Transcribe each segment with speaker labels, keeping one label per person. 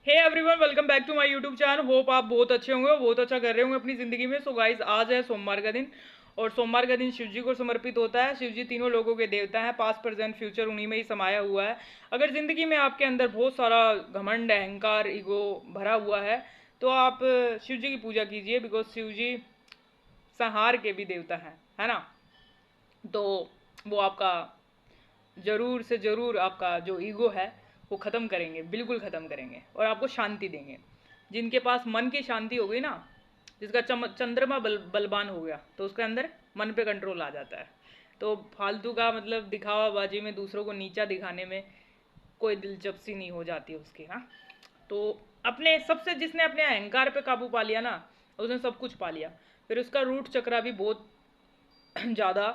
Speaker 1: Hey everyone, welcome back to my YouTube channel. Hope आप बहुत अच्छे होंगे और बहुत अच्छा कर रहे होंगे अपनी ज़िंदगी में। सो गाइस, आज है सोमवार का दिन और सोमवार का दिन शिव जी को समर्पित होता है। शिव जी तीनों लोगों के देवता हैं, पास्ट प्रेजेंट फ्यूचर उन्हीं में ही समाया हुआ है। अगर ज़िंदगी में आपके अंदर बहुत सारा घमंड, अहंकार, ईगो भरा हुआ है तो आप शिव जी की पूजा कीजिए, बिकॉज शिव जी संहार के भी देवता हैं, है ना। तो वो आपका ज़रूर से ज़रूर आपका जो ईगो है वो ख़त्म करेंगे, बिल्कुल ख़त्म करेंगे और आपको शांति देंगे। जिनके पास मन की शांति हो गई ना, जिसका चंद्रमा बलवान हो गया, तो उसके अंदर मन पे कंट्रोल आ जाता है। तो फालतू का मतलब दिखावाबाजी में, दूसरों को नीचा दिखाने में कोई दिलचस्पी नहीं हो जाती उसकी, हाँ। तो अपने सबसे जिसने अपने अहंकार पे काबू पा लिया ना, उसने सब कुछ पा लिया। फिर उसका रूट चक्रा भी बहुत ज़्यादा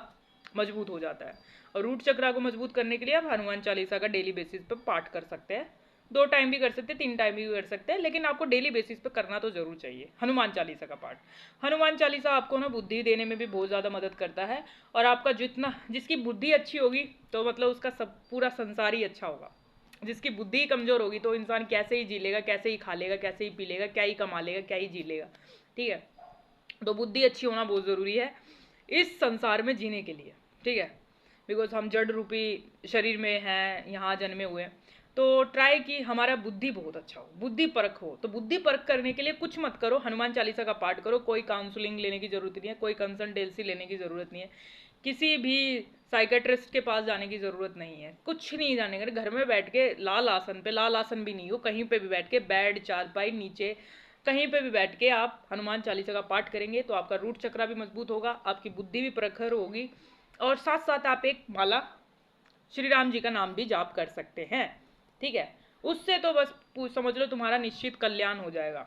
Speaker 1: मजबूत हो जाता है। और रूट चक्रा को मजबूत करने के लिए आप हनुमान चालीसा का डेली बेसिस पे पाठ कर सकते हैं। 2 टाइम भी कर सकते हैं, 3 टाइम भी कर सकते हैं, लेकिन आपको डेली बेसिस पे करना तो जरूर चाहिए हनुमान चालीसा का पाठ। हनुमान चालीसा आपको ना बुद्धि देने में भी बहुत ज़्यादा मदद करता है। और आपका जितना जिसकी बुद्धि अच्छी होगी तो मतलब उसका सब पूरा संसार ही अच्छा होगा। जिसकी बुद्धि कमज़ोर होगी तो इंसान कैसे ही जी लेगा, कैसे ही खा लेगा, कैसे ही पी लेगा, क्या ही कमा लेगा, क्या ही जी लेगा। ठीक है। तो बुद्धि अच्छी होना बहुत ज़रूरी है इस संसार में जीने के लिए। ठीक है। बिकॉज हम जड़ रूपी शरीर में हैं, यहाँ जन्मे हुए हैं। तो ट्राई कि हमारा बुद्धि बहुत अच्छा हो, बुद्धि परख हो। तो बुद्धि परख करने के लिए कुछ मत करो, हनुमान चालीसा का पाठ करो। कोई काउंसलिंग लेने की ज़रूरत नहीं है, कोई कंसल्टेंसी लेने की ज़रूरत नहीं है, किसी भी साइकेट्रिस्ट के पास जाने की ज़रूरत नहीं है, कुछ नहीं जाने का। घर में बैठ के लाल आसन पे, लाल आसन भी नहीं हो, कहीं पे भी बैठ के, बेड, चारपाई, नीचे, कहीं पे भी बैठ के आप हनुमान चालीसा का पाठ करेंगे तो आपका रूट चक्रा भी मजबूत होगा, आपकी बुद्धि भी प्रखर होगी। और साथ साथ आप एक माला श्री राम जी का नाम भी जाप कर सकते हैं। ठीक है। उससे तो बस समझ लो तुम्हारा निश्चित कल्याण हो जाएगा,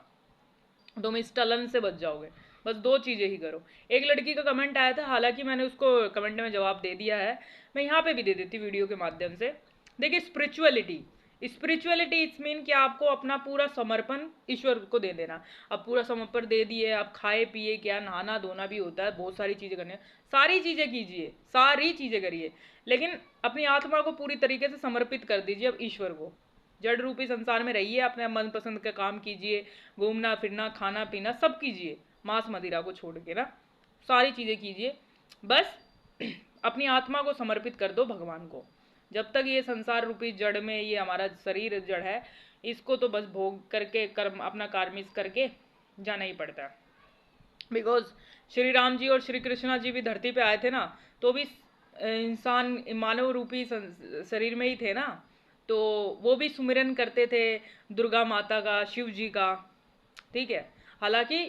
Speaker 1: तुम इस टलन से बच जाओगे। बस 2 चीज़ें ही करो। एक लड़की का कमेंट आया था, हालांकि मैंने उसको कमेंट में जवाब दे दिया है, मैं यहाँ पे भी दे देती वीडियो के माध्यम से। देखिए, स्पिरिचुअलिटी स्पिरिचुअलिटी इट्स मीन कि आपको अपना पूरा समर्पण ईश्वर को दे देना। अब पूरा समर्पण दे दिए, आप खाए पिए, क्या नहाना धोना भी होता है, बहुत सारी चीज़ें करनी है, सारी चीज़ें कीजिए, सारी चीज़ें करिए, लेकिन अपनी आत्मा को पूरी तरीके से समर्पित कर दीजिए अब ईश्वर को। जड़ रूपी संसार में रहिए, अपने मनपसंद का काम कीजिए, घूमना फिरना, खाना पीना सब कीजिए, मांस मदिरा को छोड़ के ना, सारी चीज़ें कीजिए। बस अपनी आत्मा को समर्पित कर दो भगवान को। जब तक ये संसार रूपी जड़ में, ये हमारा शरीर जड़ है, इसको तो बस भोग करके, कर्म अपना कार्मिस करके जाना ही पड़ता है। बिकॉज श्री राम जी और श्री कृष्णा जी भी धरती पे आए थे ना, तो भी इंसान मानव रूपी शरीर में ही थे ना। तो वो भी सुमिरन करते थे दुर्गा माता का, शिव जी का। ठीक है। हालांकि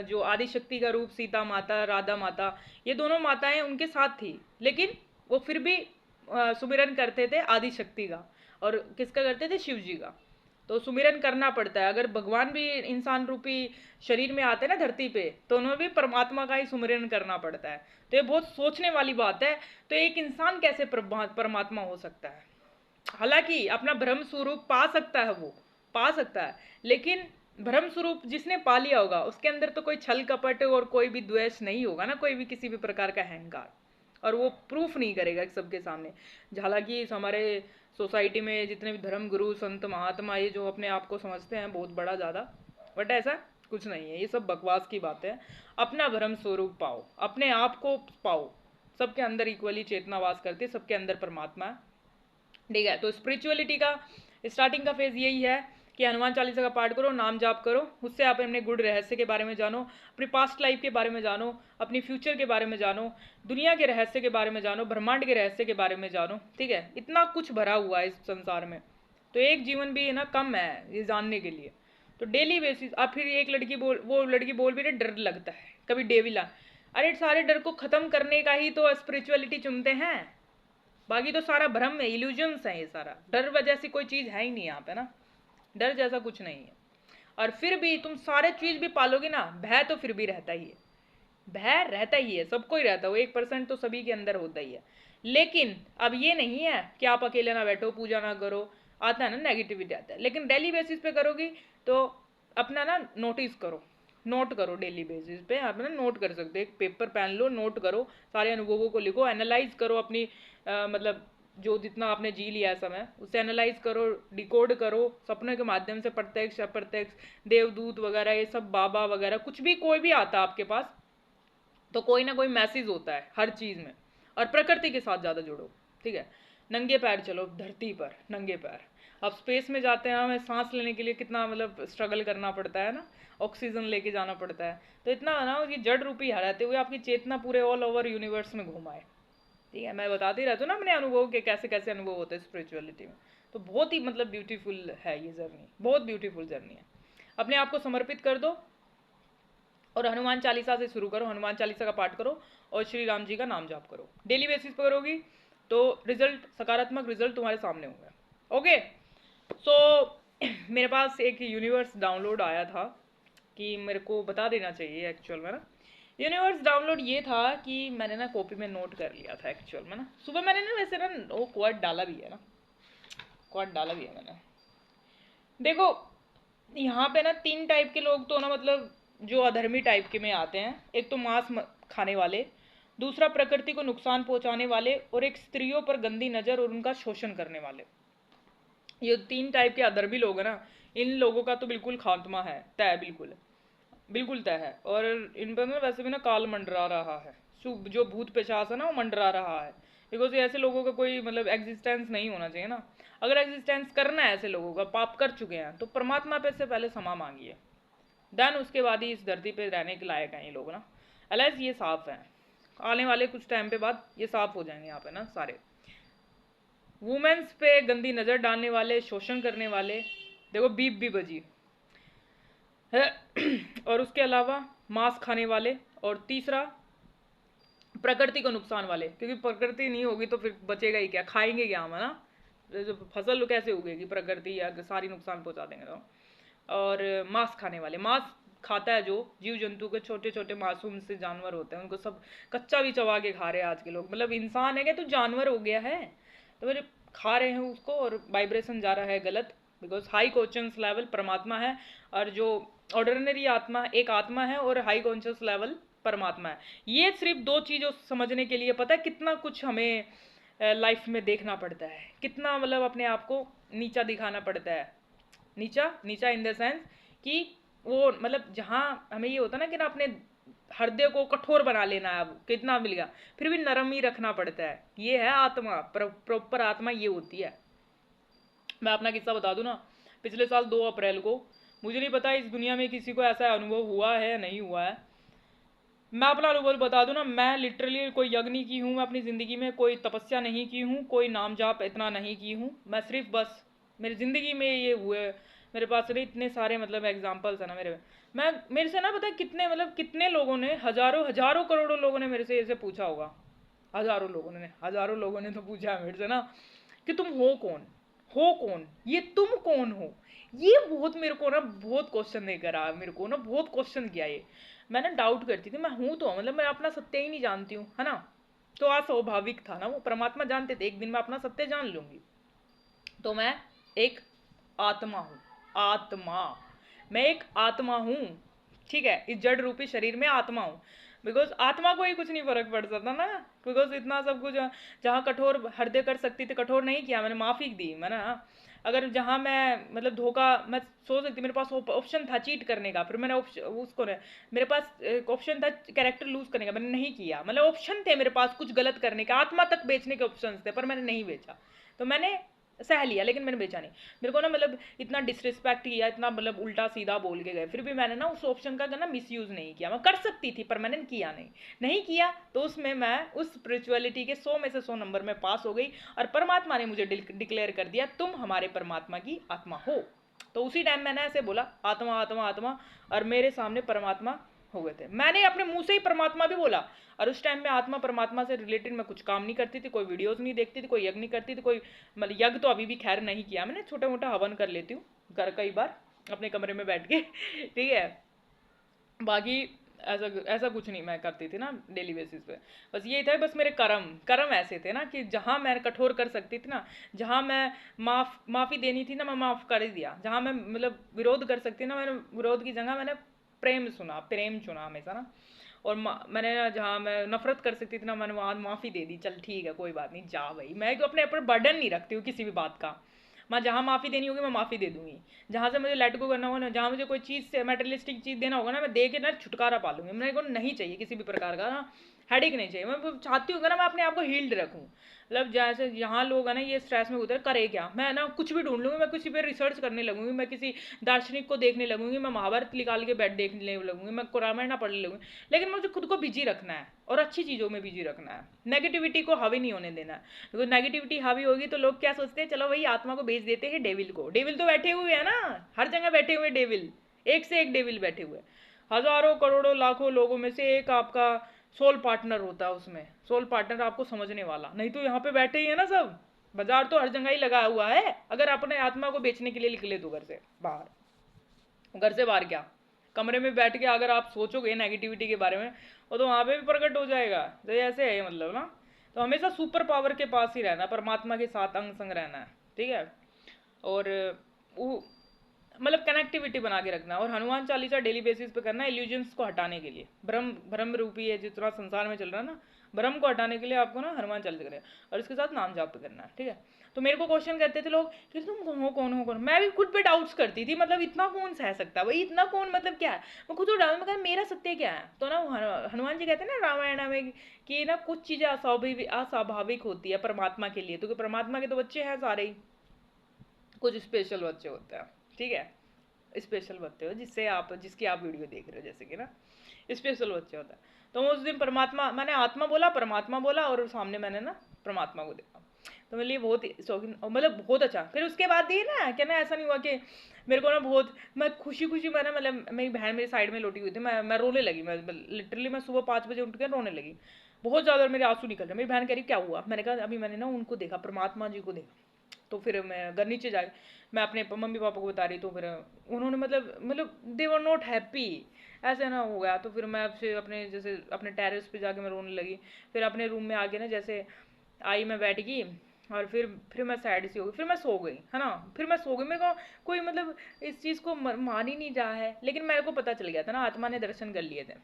Speaker 1: जो आदिशक्ति का रूप सीता माता, राधा माता, ये दोनों माताएं उनके साथ थी, लेकिन वो फिर भी सुमिरन करते थे आदिशक्ति का। और किसका करते थे? शिव जी का। तो सुमिरन करना पड़ता है। अगर भगवान भी इंसान रूपी शरीर में आते हैं ना धरती पे, तो उन्हें भी परमात्मा का ही सुमिरन करना पड़ता है। तो ये बहुत सोचने वाली बात है। तो एक इंसान कैसे परमात्मा हो सकता है? हालांकि अपना ब्रह्म स्वरूप पा सकता है, वो पा सकता है, लेकिन ब्रह्म स्वरूप जिसने पा लिया होगा उसके अंदर तो कोई छल कपट और कोई भी द्वेष नहीं होगा ना, कोई भी किसी भी प्रकार का अहंकार। और वो प्रूफ नहीं करेगा सबके सामने। हालांकि हमारे सोसाइटी में जितने भी धर्म गुरु, संत, महात्मा, ये जो अपने आप को समझते हैं बहुत बड़ा ज़्यादा, बट ऐसा कुछ नहीं है, ये सब बकवास की बात है। अपना ब्रह्म स्वरूप पाओ, अपने आप को पाओ। सबके अंदर इक्वली चेतना वास करती है, सबके अंदर परमात्मा है। ठीक है। तो स्पिरिचुअलिटी का स्टार्टिंग का फेज यही है कि हनुमान चालीसा का पाठ करो, नाम जाप करो, उससे आप अपने गुड़ रहस्य के बारे में जानो, अपनी पास्ट लाइफ के बारे में जानो, अपनी फ्यूचर के बारे में जानो, दुनिया के रहस्य के बारे में जानो, ब्रह्मांड के रहस्य के बारे में जानो। ठीक है। इतना कुछ भरा हुआ है इस संसार में, तो एक जीवन भी ना कम है ये जानने के लिए। तो डेली बेसिस अब फिर एक लड़की वो लड़की बोल भी रही, डर लगता है कभी डेविला। अरे सारे डर को खत्म करने का ही तो स्पिरिचुअलिटी चुनते हैं, बाकी तो सारा भ्रम है, इल्यूजन्स है। ये सारा डर वजह से कोई चीज़ है ही नहीं यहाँ पे ना, डर जैसा कुछ नहीं है। और फिर भी तुम सारे चीज़ भी पालोगे ना, भय तो फिर भी रहता ही है, भय रहता ही है, सबको ही रहता है, वो 1% तो सभी के अंदर होता ही है। लेकिन अब ये नहीं है कि आप अकेले ना बैठो, पूजा ना करो, आता है ना नेगेटिविटी आता है, लेकिन डेली बेसिस पे करोगी तो अपना ना नोटिस करो, नोट करो डेली बेसिस पे। आप ना नोट कर सकते हो, एक पेपर पेन लो, नोट करो, सारे अनुभवों को लिखो, एनालाइज करो अपनी मतलब जो जितना आपने जी लिया है समय, उसे एनालाइज करो, डिकोड करो सपने के माध्यम से, प्रत्यक्ष अप्रत्यक्ष, देवदूत वगैरह, ये सब बाबा वगैरह, कुछ भी कोई भी आता है आपके पास तो कोई ना कोई मैसेज होता है हर चीज़ में। और प्रकृति के साथ ज़्यादा जुड़ो, ठीक है। नंगे पैर चलो धरती पर, नंगे पैर। अब स्पेस में जाते हैं, हमें सांस लेने के लिए कितना मतलब स्ट्रगल करना पड़ता है ना, ऑक्सीजन लेके जाना पड़ता है। तो इतना ना कि जड़ रूपी हराते हुए आपकी चेतना पूरे ऑल ओवर यूनिवर्स में घुमाए, ठीक है। मैं बताती रहती हूँ ना अपने अनुभव के, कैसे कैसे अनुभव होते हैं स्पिरिचुअलिटी में। तो बहुत ही मतलब ब्यूटीफुल है ये जर्नी, बहुत ब्यूटीफुल जर्नी है। अपने आप को समर्पित कर दो और हनुमान चालीसा से शुरू करो, हनुमान चालीसा का पाठ करो और श्री राम जी का नाम जाप करो। डेली बेसिस पर करोगी तो रिजल्ट, सकारात्मक रिजल्ट तुम्हारे सामने होंगे। ओके, सो मेरे पास एक यूनिवर्स डाउनलोड आया था कि मेरे को बता देना चाहिए एक्चुअल में ना। यूनिवर्स डाउनलोड ये था कि मैंने ना कॉपी में नोट कर लिया था एक्चुअल में ना। सुबह मैंने ना वैसे ना वो क्वाड डाला भी है ना, क्वाड डाला भी है मैंने। देखो यहाँ पे ना 3 टाइप के लोग तो ना मतलब जो अधर्मी टाइप के में आते हैं। एक तो मांस खाने वाले, दूसरा प्रकृति को नुकसान पहुंचाने वाले, और एक स्त्रियों पर गंदी नज़र और उनका शोषण करने वाले। ये 3 टाइप के अधर्मी लोग हैं ना, इन लोगों का तो बिल्कुल खात्मा है, तय, बिल्कुल बिल्कुल तय है। और इन पर ना वैसे भी ना काल मंडरा रहा है, जो भूत पिशाच है ना वो मंडरा रहा है। बिकॉज ऐसे लोगों का कोई मतलब एग्जिस्टेंस नहीं होना चाहिए ना। अगर एग्जिस्टेंस करना है ऐसे लोगों का, पाप कर चुके हैं, तो परमात्मा पे से पहले क्षमा मांगिए, देन उसके बाद ही इस धरती पे रहने के लायक हैं ये लोग ना। अलाइज ये साफ है, आने वाले कुछ टाइम पे बाद ये साफ हो जाएंगे यहाँ पे ना सारे। वुमेन्स पे गंदी नज़र डालने वाले, शोषण करने वाले, देखो बीप भी बजी है। और उसके अलावा मांस खाने वाले, और तीसरा प्रकृति को नुकसान वाले, क्योंकि प्रकृति नहीं होगी तो फिर बचेगा ही क्या, खाएंगे क्या हम, है ना। जो फसल कैसे उगेगी, प्रकृति या सारी नुकसान पहुंचा देंगे तो। और मांस खाने वाले, मांस खाता है जो जीव जंतु के छोटे छोटे मासूम से जानवर होते हैं, उनको सब कच्चा भी चबा के खा रहे हैं आज के लोग। मतलब इंसान है क्या, तो जानवर हो गया है, तो मेरे खा रहे हैं उसको, और वाइब्रेशन जा रहा है गलत। बिकॉज हाई कॉन्शियस लेवल परमात्मा है, और जो ऑर्डिनरी आत्मा एक आत्मा है, और हाई कॉन्शियस लेवल परमात्मा है। ये सिर्फ 2 चीज़ों समझने के लिए पता है कितना कुछ हमें लाइफ में देखना पड़ता है, कितना मतलब अपने आप को नीचा दिखाना पड़ता है। नीचा नीचा इन द सेंस कि वो मतलब जहाँ हमें ये होता है ना कि ना अपने हृदय को कठोर बना लेना है, अब कितना मिल गया फिर भी नरम ही रखना पड़ता है। ये है आत्मा, प्रॉपर आत्मा ये होती है। मैं अपना किस्सा बता दूं ना, पिछले साल 2 अप्रैल को, मुझे नहीं पता इस दुनिया में किसी को ऐसा अनुभव हुआ है या नहीं हुआ है। मैं अपना अनुभव बता दूं ना, मैं लिटरली कोई यज्ञ नहीं की हूँ, मैं अपनी ज़िंदगी में कोई तपस्या नहीं की हूँ, कोई नाम जाप इतना नहीं की हूँ। मैं सिर्फ बस मेरी ज़िंदगी में ये हुए, मेरे पास नहीं इतने सारे मतलब एग्जाम्पल्स है ना मेरे से ना पता है कितने मतलब कितने लोगों ने, हजारों हजारों करोड़ों लोगों ने मेरे से ऐसे पूछा होगा। हजारों लोगों ने तो पूछा है मेरे से ना कि तुम हो कौन, ये तुम कौन हो। ये बहुत मेरे को ना बहुत क्वेश्चन नहीं करा, मेरे को ना बहुत क्वेश्चन किया ये। मैं ना डाउट करती थी, मैं हूँ तो मतलब मैं अपना सत्य ही नहीं जानती हूँ, है ना। तो अस्वाभाविक था ना, वो परमात्मा जानते थे एक दिन मैं अपना सत्य जान लूंगी। तो मैं एक आत्मा हूँ, आत्मा, मैं एक आत्मा हूँ, ठीक है। इस जड़ रूपी शरीर में आत्मा हूँ। बिकॉज आत्मा को ही कुछ नहीं फर्क पड़ सकता ना, बिकॉज इतना सब कुछ जहाँ कठोर हृदय कर सकती थी, कठोर नहीं किया मैंने, माफी दी मैं ना। अगर जहाँ मैं मतलब धोखा, मैं सोच सकती, मेरे पास ऑप्शन था चीट करने का, फिर मैंने उसको ने मेरे पास ऑप्शन था कैरेक्टर लूज करने का, मैंने नहीं किया। मतलब ऑप्शन थे मेरे पास कुछ गलत करने का, आत्मा तक बेचने के ऑप्शन थे, पर मैंने नहीं बेचा। तो मैंने सह लिया, लेकिन मैंने बेचा नहीं। मेरे को ना मतलब इतना डिसरिस्पेक्ट किया, इतना मतलब उल्टा सीधा बोल के गए, फिर भी मैंने ना उस ऑप्शन का ना मिसयूज नहीं किया। मैं कर सकती थी पर मैंने किया नहीं, नहीं किया। तो उसमें मैं उस स्पिरिचुअलिटी के 100 में से 100 नंबर में पास हो गई, और परमात्मा ने मुझे डिक्लेयर कर दिया तुम हमारे परमात्मा की आत्मा हो। तो उसी टाइम मैंने ऐसे बोला आत्मा आत्मा आत्मा, और मेरे सामने परमात्मा हो गए थे। मैंने अपने मुंह से ही परमात्मा भी बोला। और उस टाइम में आत्मा परमात्मा से रिलेटेड मैं कुछ काम नहीं करती थी, कोई वीडियोस नहीं देखती थी, कोई यज्ञ नहीं करती थी, कोई मतलब यज्ञ तो अभी भी खैर नहीं किया मैंने, छोटा मोटा हवन कर लेती हूँ घर कई बार अपने कमरे में बैठ के ठीक है। बाकी ऐसा ऐसा कुछ नहीं मैं करती थी ना डेली बेसिस पे। बस ये था, बस मेरे कर्म कर्म ऐसे थे ना कि जहाँ मैं कठोर कर सकती थी ना, जहाँ मैं माफ़ी देनी थी ना, मैं माफ़ कर ही दिया। जहाँ मैं मतलब विरोध कर सकती ना, मैंने विरोध की जगह मैंने प्रेम चुना हमेशा ना। और मैंने ना जहाँ मैं नफरत कर सकती थी ना, मैंने वहाँ माफ़ी दे दी, चल ठीक है कोई बात नहीं, जा भाई। मैं तो अपने ऊपर बर्डन नहीं रखती हूँ किसी भी बात का। मैं जहाँ माफ़ी देनी होगी मैं माफ़ी दे दूंगी, जहाँ से मुझे लेट गो करना होगा ना, जहाँ मुझे कोई चीज़ से मटेरियलिस्टिक चीज़ देना होगा ना, मैं दे के ना छुटकारा पा लूंगी। मेरे को नहीं चाहिए किसी भी प्रकार का ना हेडेक, नहीं चाहिए। मैं चाहती हूँ ना मैं अपने आप को हील्ड रखूँ। मतलब जैसे यहाँ लोग है ना ये स्ट्रेस में उतर करे क्या, मैं ना कुछ भी ढूंढ लूंगी, मैं किसी पे रिसर्च करने लगूंगी, मैं किसी दार्शनिक को देखने लगूंगी, मैं महाभारत निकाल के बैठ देखने लगूंगी, मैं रामायण पढ़ने लगूंगी। लेकिन मुझे खुद को बिजी रखना है और अच्छी चीज़ों में बिजी रखना है, नेगेटिविटी को हावी नहीं होने देना है। क्योंकि नेगेटिविटी हावी होगी तो लोग क्या सोचते हैं, चलो भाई आत्मा को भेज देते हैं डेविल को। डेविल तो बैठे हुए हैं ना, हर जगह बैठे हुए डेविल, एक से एक डेविल बैठे हुए। हजारों करोड़ों लाखों लोगों में से एक आपका सोल पार्टनर होता है, उसमें सोल पार्टनर आपको समझने वाला। नहीं तो यहाँ पे बैठे ही है ना सब, बाजार तो हर जगह ही लगा हुआ है। अगर अपने आत्मा को बेचने के लिए निकले तो घर से बाहर, घर से बाहर क्या, कमरे में बैठ के अगर आप सोचोगे नेगेटिविटी के बारे में, वो तो वहां पे भी प्रकट हो जाएगा। तो ऐसे है मतलब ना। तो हमेशा सुपर पावर के पास ही रहना, परमात्मा के साथ अंग संग रहना है, ठीक है। और वो मतलब कनेक्टिविटी बना के रखना, और हनुमान चालीसा डेली बेसिस पे करना इल्यूजन्स को हटाने के लिए। भ्रम भ्रम रूपी है जितना संसार में चल रहा है ना, भ्रम को हटाने के लिए आपको ना हनुमान चालीसा करें, और इसके साथ नाम जाप करना है, ठीक है। तो मेरे को क्वेश्चन करते थे लोग कि तुम कौन हो कौन, मैं भी खुद पे डाउट्स करती थी, मतलब इतना कौन सह सकता है भाई, इतना कौन, मतलब क्या है। मैं खुद को डाउट में कहा मेरा सत्य क्या है। तो ना हनुमान जी कहते हैं ना रामायण में कि ना कुछ चीजें अस्वाभाविक होती है परमात्मा के लिए, तो परमात्मा के तो बच्चे हैं सारे ही, कुछ स्पेशल बच्चे होते हैं, ठीक है। स्पेशल बच्चे हो जिससे आप जिसकी आप वीडियो देख रहे हो, जैसे कि ना स्पेशल बच्चे होता है। तो उस दिन परमात्मा, मैंने आत्मा बोला, परमात्मा बोला, और सामने मैंने ना परमात्मा को देखा। तो मेरे लिए बहुत ही शौकीन, मतलब बहुत अच्छा। फिर उसके बाद ये ना क्या ना, ऐसा नहीं हुआ कि मेरे को ना बहुत, मैं खुशी खुशी, मैंने मतलब मेरी बहन मेरी साइड में लोटी हुई थी, मैं रोने लगी, मैं लिटरली मैं सुबह 5 बजे उठ के रोने लगी बहुत ज़्यादा, मेरे आंसू निकल रहे। मेरी बहन कह रही क्या हुआ, मैंने कहा अभी मैंने ना उनको देखा, परमात्मा जी को देखा। तो फिर मैं घर नीचे जा, मैं अपने मम्मी पापा को बता रही, तो फिर उन्होंने मतलब दे वर नॉट हैप्पी, ऐसे ना हो गया। तो फिर मैं फिर अपने जैसे अपने टेरेस पे जाके मैं रोने लगी। फिर अपने रूम में आके ना जैसे आई, मैं बैठ गई, और फिर मैं सैड सी हो गई, फिर मैं सो गई, है ना। फिर मैं सो गई, मेरे को कोई मतलब इस चीज़ को मान ही नहीं रहा है, लेकिन मेरे को पता चल गया था ना, आत्मा ने दर्शन कर लिए थे।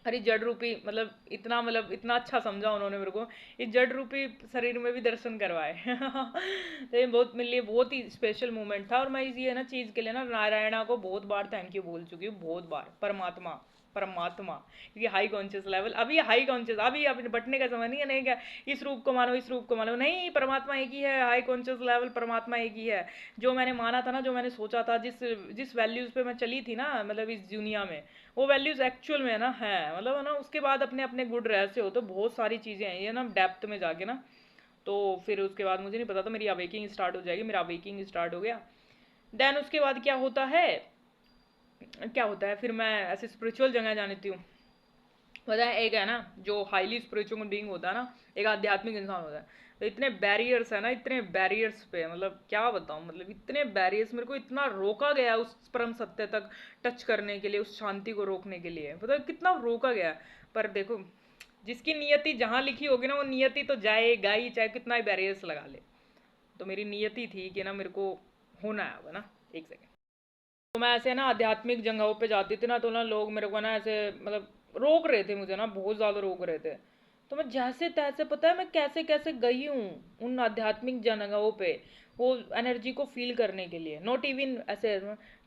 Speaker 1: अरे जड़ रूपी, मतलब इतना अच्छा समझा उन्होंने मेरे को, इस जड़ रूपी शरीर में भी दर्शन करवाए। तो ये बहुत मेरे लिए बहुत ही स्पेशल मोमेंट था। और मैं इस ये ना चीज़ के लिए ना नारायणा को बहुत बार थैंक यू बोल चुकी हूँ, बहुत बार। परमात्मा, परमात्मा, क्योंकि हाई कॉन्शियस लेवल, अभी हाई कॉन्शियस, अभी अपने बटने का समय नहीं है, नहीं क्या इस रूप को मानो, इस रूप को मानो, नहीं, परमात्मा एक ही है, हाई कॉन्शियस लेवल परमात्मा एक ही है। जो मैंने माना था ना, जो मैंने सोचा था, जिस जिस वैल्यूज पे मैं चली थी ना, मतलब इस दुनिया में, वो वैल्यूज एक्चुअल में है ना, है मतलब है ना। उसके बाद अपने अपने गुड रहस्य हो, तो बहुत सारी चीज़ें हैं ये ना डेप्थ में जाके ना। तो फिर उसके बाद मुझे नहीं पता था मेरी अवेकिंग स्टार्ट हो जाएगी, मेरा अवेकिंग स्टार्ट हो गया। देन उसके बाद क्या होता है, क्या होता है, फिर मैं ऐसे स्पिरिचुअल जगह जाती हूँ। पता है एक है ना जो हाईली स्पिरिचुअल बीइंग होता है ना, एक आध्यात्मिक इंसान होता है, तो इतने बैरियर्स है ना, इतने बैरियर्स पे मतलब क्या बताऊँ, मतलब इतने बैरियर्स, मेरे को इतना रोका गया उस परम सत्य तक टच करने के लिए, उस शांति को रोकने के लिए, पता है कितना रोका गया। पर देखो, जिसकी नियति जहाँ लिखी होगी ना, वो नियति तो जाएगा ही, चाहे कितना ही बैरियर्स लगा ले। तो मेरी नियति थी कि ना मेरे को होना है, ना एक सेकेंड। तो मैं ऐसे ना आध्यात्मिक जगहों पे जाती थी ना, तो ना लोग मेरे को ना ऐसे मतलब रोक रहे थे मुझे ना, बहुत ज़्यादा रोक रहे थे। तो मैं जैसे तैसे, पता है मैं कैसे कैसे गई हूँ उन आध्यात्मिक जगहों पे, वो एनर्जी को फील करने के लिए, नॉट इवन ऐसे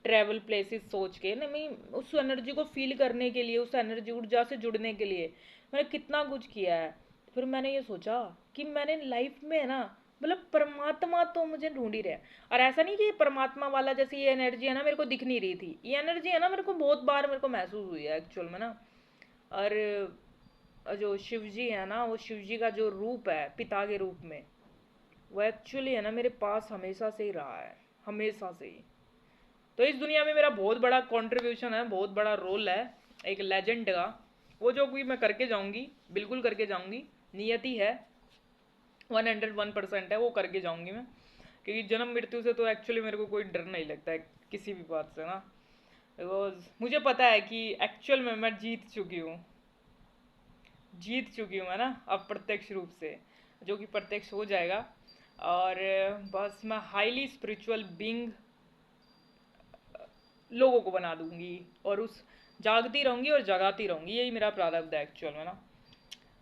Speaker 1: ट्रैवल प्लेसेस सोच के ना, मैं उस एनर्जी को फील करने के लिए, उस एनर्जी ऊर्जा से जुड़ने के लिए मैंने कितना कुछ किया है। फिर मैंने ये सोचा कि मैंने लाइफ में है ना, मतलब परमात्मा तो मुझे ढूंढ ही रहा है। और ऐसा नहीं कि ये परमात्मा वाला जैसे ये एनर्जी है ना मेरे को दिख नहीं रही थी, ये एनर्जी है ना मेरे को बहुत बार मेरे को महसूस हुई है एक्चुअल में ना। और जो शिव जी है ना, वो शिव जी का जो रूप है पिता के रूप में, वो एक्चुअली है ना मेरे पास हमेशा से ही रहा है, हमेशा से ही। तो इस दुनिया में मेरा बहुत बड़ा कंट्रीब्यूशन है, बहुत बड़ा रोल है एक लेजेंड का। वो जो भी मैं करके जाऊंगी, बिल्कुल करके जाऊंगी, नियति है, 101% है, वो करके जाऊंगी मैं। क्योंकि जन्म मृत्यु से तो एक्चुअली मेरे को कोई डर नहीं लगता है किसी भी बात से ना, बिकॉज मुझे पता है कि एक्चुअल में मैं जीत चुकी हूँ, जीत चुकी हूँ मैं ना, अब प्रत्यक्ष रूप से, जो कि प्रत्यक्ष हो जाएगा। और बस मैं हाईली स्पिरिचुअल बीइंग लोगों को बना दूंगी, और उस जागती रहूँगी और जगाती रहूँगी, यही मेरा प्रारब्ध है एक्चुअल में ना।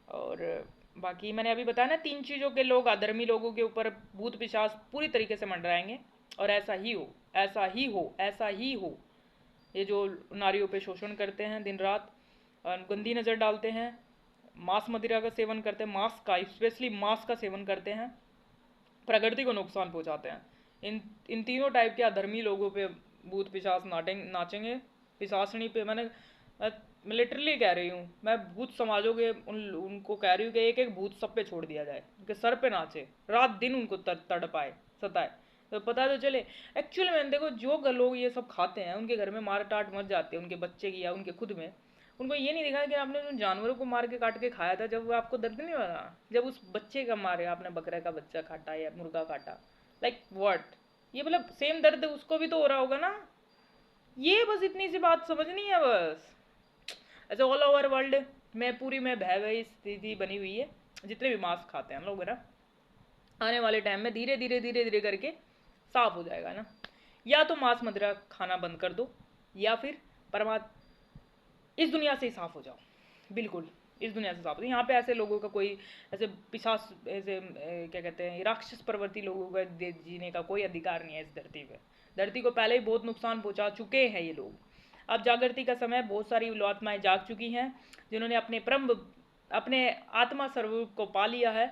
Speaker 1: और बाकी मैंने अभी बताया ना 3 चीज़ों के लोग, अधर्मी लोगों के ऊपर भूत पिशाच पूरी तरीके से मंडराएंगे। और ऐसा ही हो, ऐसा ही हो, ऐसा ही हो। ये जो नारियों पे शोषण करते हैं दिन रात, गंदी नज़र डालते हैं, मांस मदिरा का सेवन करते हैं, मांस का, स्पेशली मांस का सेवन करते हैं, प्रकृति को नुकसान पहुंचाते हैं, इन तीनों टाइप के अधर्मी लोगों पे भूत पिशाच नाचेंगे। पिशाचनी पे मैं लिटरली कह रही हूँ, मैं भूत समाजों के उनको कह रही हूँ कि एक एक भूत सब पे छोड़ दिया जाए, उनके सर पे नाचे, रात दिन उनको तड़पाए, सताए, तो पता तो चले। एक्चुअल में देखो, जो लोग ये सब खाते हैं उनके घर में मार टाट मच जाते हैं, उनके बच्चे की या उनके खुद में। उनको ये नहीं दिखा कि आपने उन जानवरों को मार के काट के खाया था, जब वो आपको दर्द नहीं लगा, जब उस बच्चे का मारे आपने, बकरे का बच्चा काटा या मुर्गा काटा, लाइक व्हाट, ये मतलब सेम दर्द उसको भी तो हो रहा होगा ना। ये बस इतनी सी बात समझनी है बस। ऐसे ऑल ओवर वर्ल्ड में पूरी में भय स्थिति बनी हुई है, जितने भी मांस खाते हैं हम लोग ना, आने वाले टाइम में धीरे धीरे धीरे धीरे करके साफ हो जाएगा ना। या तो मांस मदिरा खाना बंद कर दो, या फिर परमात्मा इस दुनिया से ही साफ हो जाओ, बिल्कुल इस दुनिया से साफ हो। यहाँ पे ऐसे लोगों का कोई, ऐसे पिशाच, ऐसे क्या कहते हैं, राक्षस प्रवृत्ति लोगों का जीने का कोई अधिकार नहीं है इस धरती पे। धरती को पहले ही बहुत नुकसान पहुंचा चुके हैं ये लोग। अब जागृति का समय, बहुत सारी आत्माएं जाग चुकी हैं जिन्होंने अपने आत्मा स्वरूप को पा लिया है।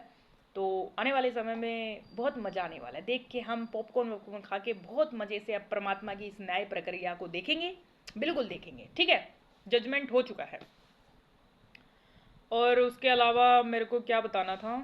Speaker 1: तो आने वाले समय में बहुत मज़ा आने वाला है, देख के हम पॉपकॉर्न वॉपकॉर्न खा के बहुत मज़े से अब परमात्मा की इस न्याय प्रक्रिया को देखेंगे, बिल्कुल देखेंगे, ठीक है। जजमेंट हो चुका है। और उसके अलावा मेरे को क्या बताना था,